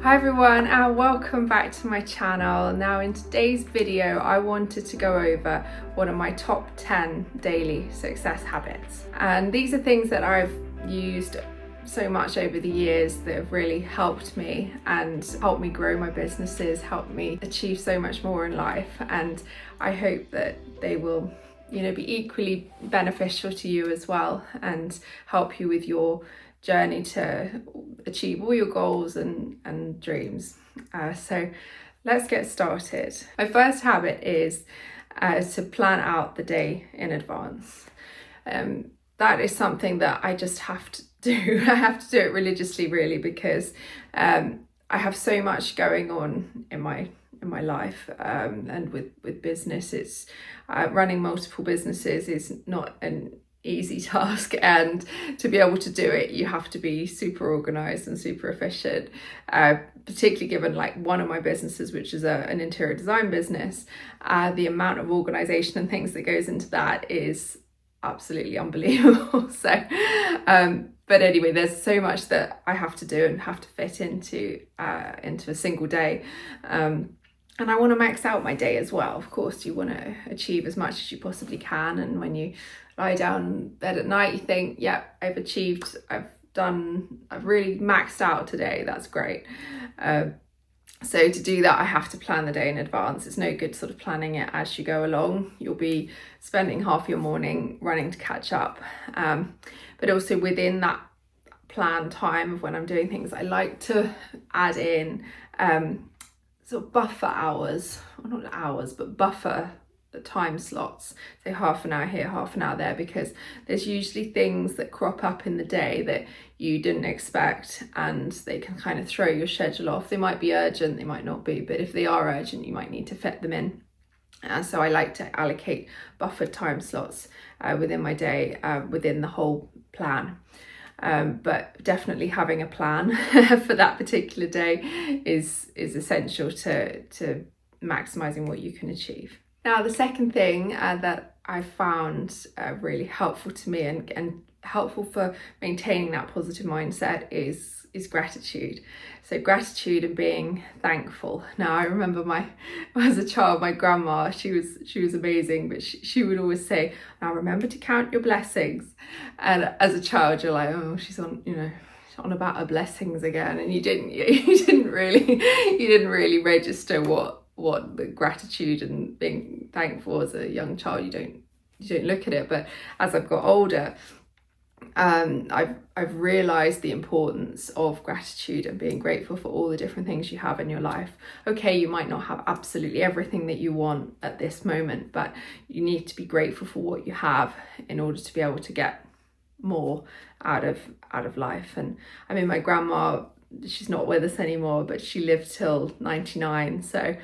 Hi everyone and welcome back to my channel. Now in today's video I wanted to go over one of my top 10 daily success habits, and these are things that I've used so much over the years that have really helped me and helped me grow my businesses, helped me achieve so much more in life, and I hope that they will be equally beneficial to you as well and help you with your journey to achieve all your goals and dreams. So let's get started. My first habit is to plan out the day in advance. That is something that I just have to do. I have to do it religiously, really, because I have so much going on in my life, and with business. It's running multiple businesses is not an easy task, and to be able to do it you have to be super organized and super efficient, particularly given like one of my businesses, which is an interior design business. The amount of organization and things that goes into that is absolutely unbelievable. So but anyway, there's so much that I have to do and have to fit into a single day. And I want to max out my day as well. Of course, you want to achieve as much as you possibly can. And when you lie down in bed at night, you think, yeah, I've achieved, I've really maxed out today. That's great. So to do that, I have to plan the day in advance. It's no good sort of planning it as you go along. You'll be spending half your morning running to catch up. But also within that planned time of when I'm doing things, I like to add in sort of buffer hours, or not hours, but buffer the time slots. So half an hour here, half an hour there, because there's usually things that crop up in the day that you didn't expect, and they can kind of throw your schedule off. They might be urgent, they might not be, but if they are urgent, you might need to fit them in. So I like to allocate buffered time slots within my day, within the whole plan. But definitely having a plan for that particular day is essential to maximizing what you can achieve. Now, the second thing that I found really helpful to me and helpful for maintaining that positive mindset is gratitude. So gratitude and being thankful. Now, I remember as a child, my grandma, she was amazing, but she would always say, now remember to count your blessings. And as a child, you're like, oh, she's on about her blessings again. And you didn't really register what the gratitude and being thankful as a young child. You don't look at it. But as I've got older, I've realized the importance of gratitude and being grateful for all the different things you have in your life. Okay, you might not have absolutely everything that you want at this moment, but you need to be grateful for what you have in order to be able to get more out of life. And I mean, my grandma, she's not with us anymore, but she lived till 99, so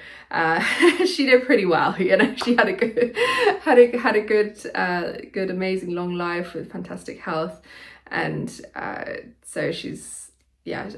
she did pretty well. She had a good amazing long life with fantastic health, and so she's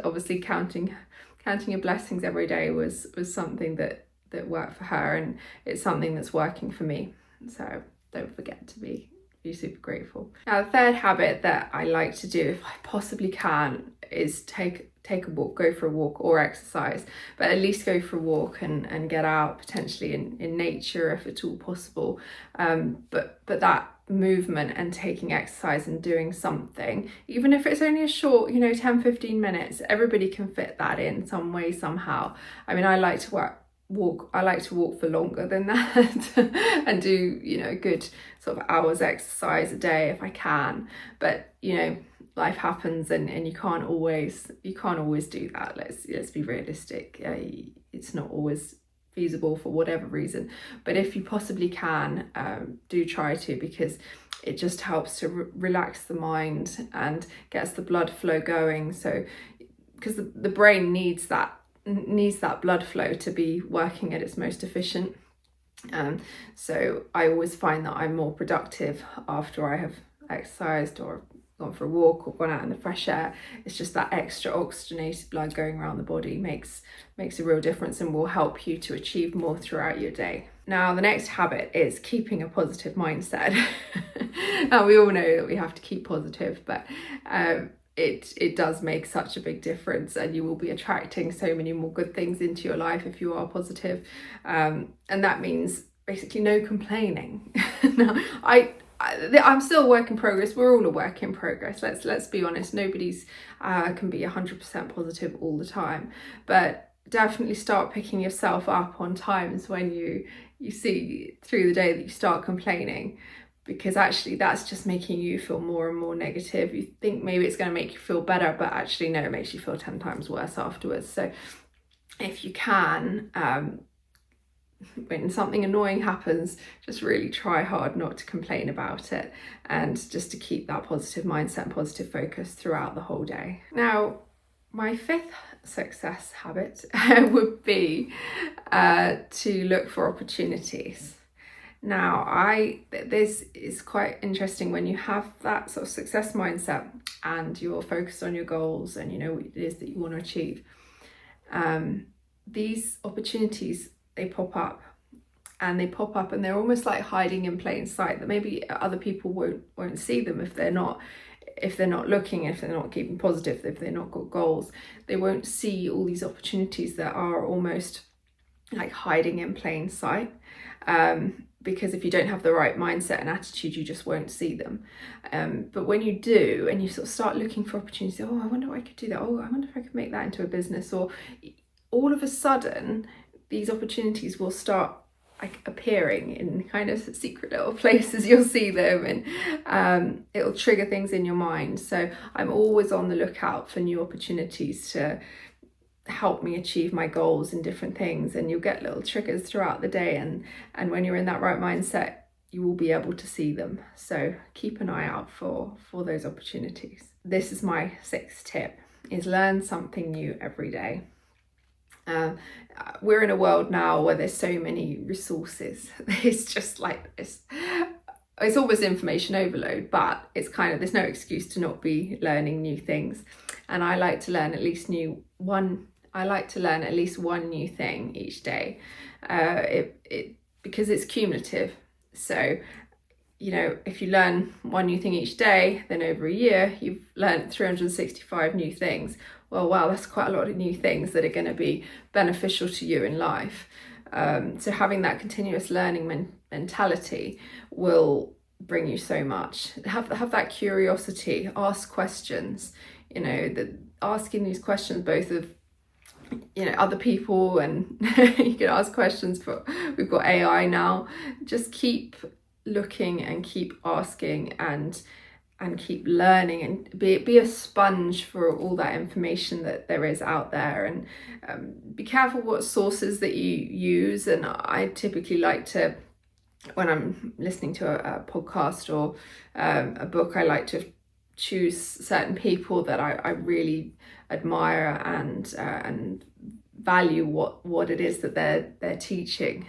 obviously counting her blessings every day was something that worked for her, and it's something that's working for me. So don't forget to be super grateful. Now, the third habit that I like to do, if I possibly can, is take a walk, go for a walk or exercise, but at least go for a walk and get out, potentially in nature if at all possible. But that movement and taking exercise and doing something, even if it's only a short 10-15 minutes, everybody can fit that in some way, somehow. I mean, I like to walk for longer than that and do a good sort of hours exercise a day if I can, but life happens and you can't always do that. Let's be realistic. It's not always feasible for whatever reason, but if you possibly can, do try to, because it just helps to relax the mind and gets the blood flow going. So because the brain needs that blood flow to be working at its most efficient. So I always find that I'm more productive after I have exercised or gone for a walk or gone out in the fresh air. It's just that extra oxygenated blood going around the body makes a real difference and will help you to achieve more throughout your day. Now, the next habit is keeping a positive mindset. Now, we all know that we have to keep positive, but it does make such a big difference, and you will be attracting so many more good things into your life if you are positive. And that means basically no complaining. Now, I'm still a work in progress. We're all a work in progress. Let's be honest. Nobody's can be 100% positive all the time, but definitely start picking yourself up on times when you see through the day that you start complaining, because actually that's just making you feel more and more negative. You think maybe it's going to make you feel better, but actually no, it makes you feel 10 times worse afterwards. So if you can, when something annoying happens, just really try hard not to complain about it, and just to keep that positive mindset and positive focus throughout the whole day. Now, my fifth success habit would be to look for opportunities. Now, this is quite interesting when you have that sort of success mindset and you're focused on your goals and you know what it is that you want to achieve. These opportunities, they pop up and they're almost like hiding in plain sight, that maybe other people won't see them if they're not looking, if they're not keeping positive, if they're not got goals. They won't see all these opportunities that are almost like hiding in plain sight, because if you don't have the right mindset and attitude, you just won't see them. But when you do, and you sort of start looking for opportunities, oh, I wonder if I could do that, oh, I wonder if I could make that into a business, or all of a sudden these opportunities will start like appearing in kind of secret little places. You'll see them, and it'll trigger things in your mind. So I'm always on the lookout for new opportunities to help me achieve my goals in different things, and you'll get little triggers throughout the day, and when you're in that right mindset, you will be able to see them. So keep an eye out for those opportunities. This is my sixth tip, is learn something new every day. We're in a world now where there's so many resources. It's just like this, it's almost information overload, but it's kind of, there's no excuse to not be learning new things. And I like to learn at least one new thing each day, because it's cumulative. So, you know, if you learn one new thing each day, then over a year, you've learned 365 new things. Well, wow, that's quite a lot of new things that are going to be beneficial to you in life. So having that continuous learning mentality will bring you so much. Have that curiosity, ask questions, you know, asking these questions both of, you know, other people, and you can ask questions for, we've got AI now. Just keep looking and keep asking and keep learning, and be a sponge for all that information that there is out there, and be careful what sources that you use. And I typically like to, when I'm listening to a podcast or a book, I like to choose certain people that I really admire and value what it is that they're teaching.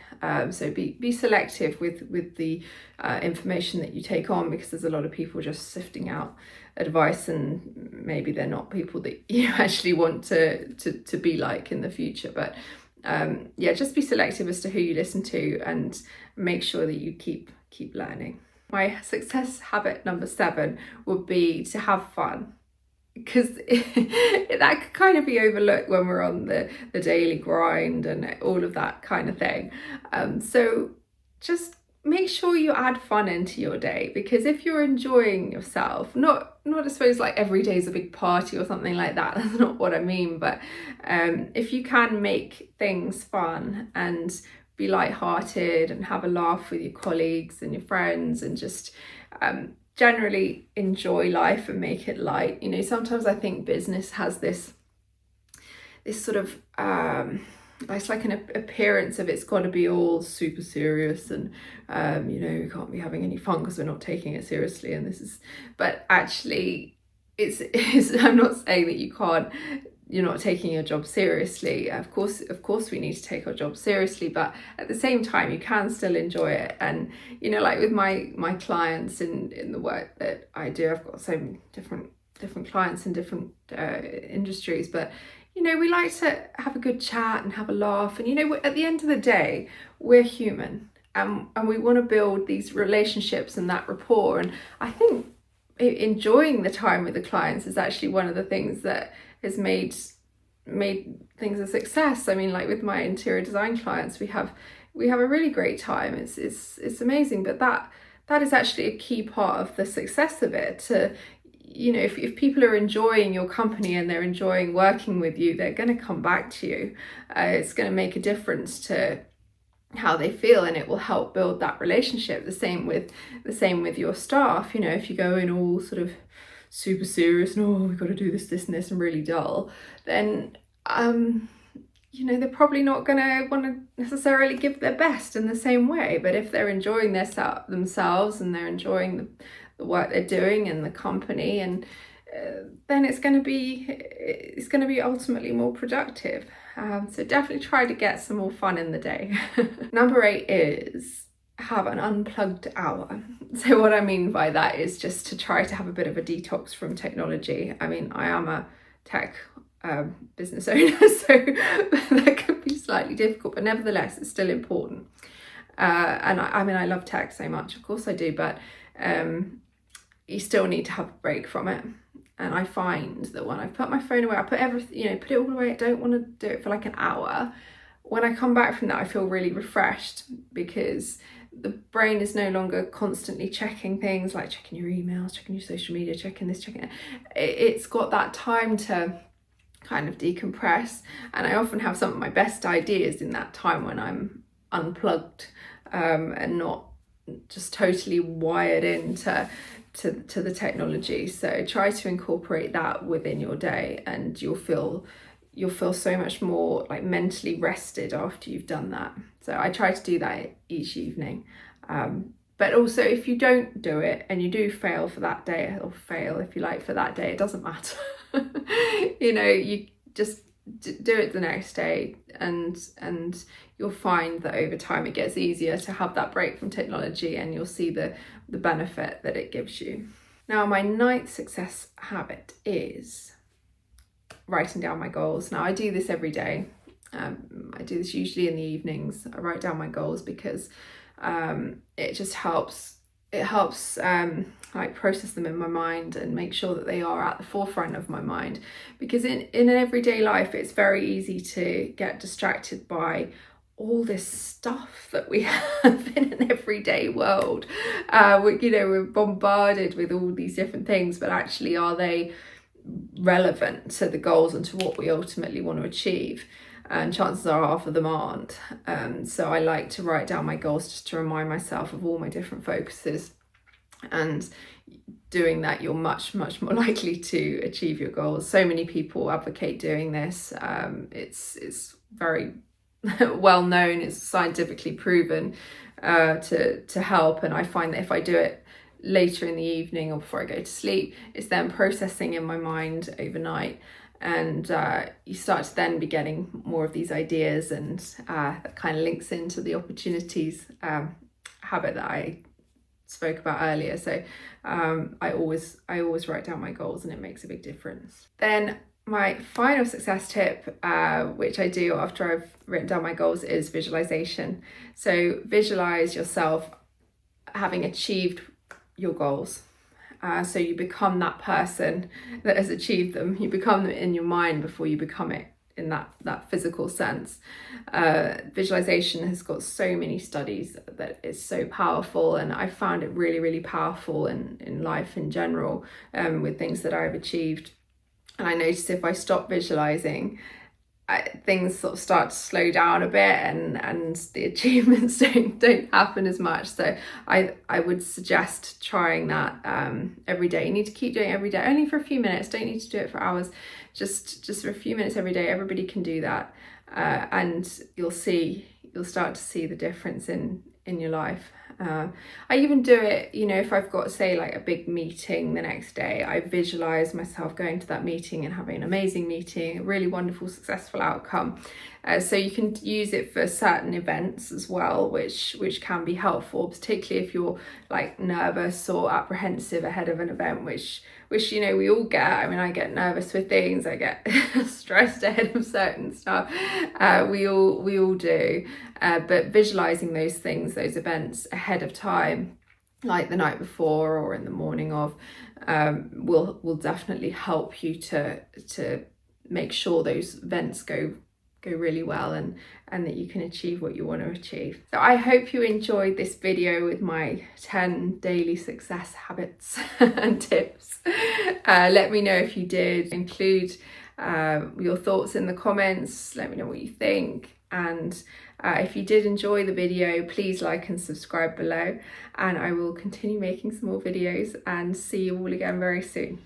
So be selective with the information that you take on, because there's a lot of people just sifting out advice, and maybe they're not people that you actually want to be like in the future. But yeah, just be selective as to who you listen to, and make sure that you keep learning. My success habit number 7 would be to have fun, because that could kind of be overlooked when we're on the daily grind and all of that kind of thing. So just make sure you add fun into your day, because if you're enjoying yourself, not I suppose like every day is a big party or something like that, that's not what I mean, but if you can make things fun and be lighthearted and have a laugh with your colleagues and your friends, and just generally enjoy life and make it light. You know, sometimes I think business has this sort of it's like an appearance of it's got to be all super serious, and you know, we can't be having any fun because we're not taking it seriously, and this is, but actually it's I'm not saying that you're not taking your job seriously. Of course we need to take our job seriously, but at the same time you can still enjoy it. And you know, like with my clients in the work that I do, I've got so many different clients in different industries, but you know, we like to have a good chat and have a laugh, and you know, at the end of the day, we're human, and we want to build these relationships and that rapport. And I think enjoying the time with the clients is actually one of the things that has made things a success. I mean, like with my interior design clients, we have a really great time. It's amazing, but that is actually a key part of the success of it. To, you know, if people are enjoying your company and they're enjoying working with you, they're going to come back to you. It's going to make a difference to how they feel, and it will help build that relationship. The same with your staff. You know, if you go in all sort of super serious and, oh, we've got to do this and this, and really dull, then you know, they're probably not going to want to necessarily give their best in the same way. But if they're enjoying themselves and they're enjoying the work they're doing in the company, and then it's going to be ultimately more productive. So definitely try to get some more fun in the day. Number 8 is have an unplugged hour. So what I mean by that is just to try to have a bit of a detox from technology. I mean, I am a tech business owner, so that could be slightly difficult, but nevertheless it's still important. And I mean, I love tech so much, of course I do, but you still need to have a break from it. And I find that when I put my phone away, I put everything, you know, put it all away, I don't want to do it for like an hour. When I come back from that, I feel really refreshed, because the brain is no longer constantly checking things, like checking your emails, checking your social media, checking this, checking it. It's got that time to kind of decompress, and I often have some of my best ideas in that time when I'm unplugged and not just totally wired into the technology. So try to incorporate that within your day, and you'll feel so much more like mentally rested after you've done that. So I try to do that each evening. But also, if you don't do it and you do fail for that day, or fail if you like for that day, it doesn't matter. You know, you just do it the next day, and you'll find that over time it gets easier to have that break from technology, and you'll see the benefit that it gives you. Now, my 9th success habit is writing down my goals. Now, I do this every day. I do this usually in the evenings. I write down my goals because it just helps. It helps like process them in my mind and make sure that they are at the forefront of my mind, because in an everyday life it's very easy to get distracted by all this stuff that we have in an everyday world. We're bombarded with all these different things, but actually, are they relevant to the goals and to what we ultimately want to achieve? And chances are half of them aren't. So I like to write down my goals just to remind myself of all my different focuses, and doing that, you're much more likely to achieve your goals. So many people advocate doing this. It's very well known, it's scientifically proven to help. And I find that if I do it later in the evening or before I go to sleep, it's then processing in my mind overnight, and you start to then be getting more of these ideas, and that kind of links into the opportunities habit that I spoke about earlier. So I always write down my goals, and it makes a big difference. Then my final success tip, which I do after I've written down my goals, is visualization. So visualize yourself having achieved your goals. So you become that person that has achieved them. You become them in your mind before you become it in that physical sense. Visualization has got so many studies that it's so powerful, and I found it really powerful in life in general, with things that I've achieved. And I noticed if I stop visualizing, things sort of start to slow down a bit, and the achievements don't happen as much. So I would suggest trying that every day. You need to keep doing it every day, only for a few minutes. Don't need to do it for hours, just for a few minutes every day. Everybody can do that, and you'll start to see the difference in your life. I even do it, if I've got, say, like a big meeting the next day, I visualize myself going to that meeting and having an amazing meeting, a really wonderful, successful outcome. So you can use it for certain events as well, which can be helpful, particularly if you're like nervous or apprehensive ahead of an event, which we all get. I mean, I get nervous with things, I get stressed ahead of certain stuff. We all do. But visualizing those things, those events ahead of time, like the night before or in the morning of, will definitely help you to make sure those vents go really well, and that you can achieve what you want to achieve. So I hope you enjoyed this video with my 10 daily success habits and tips. Let me know if you did. Include your thoughts in the comments. Let me know what you think, and if you did enjoy the video, please like and subscribe below, and I will continue making some more videos and see you all again very soon.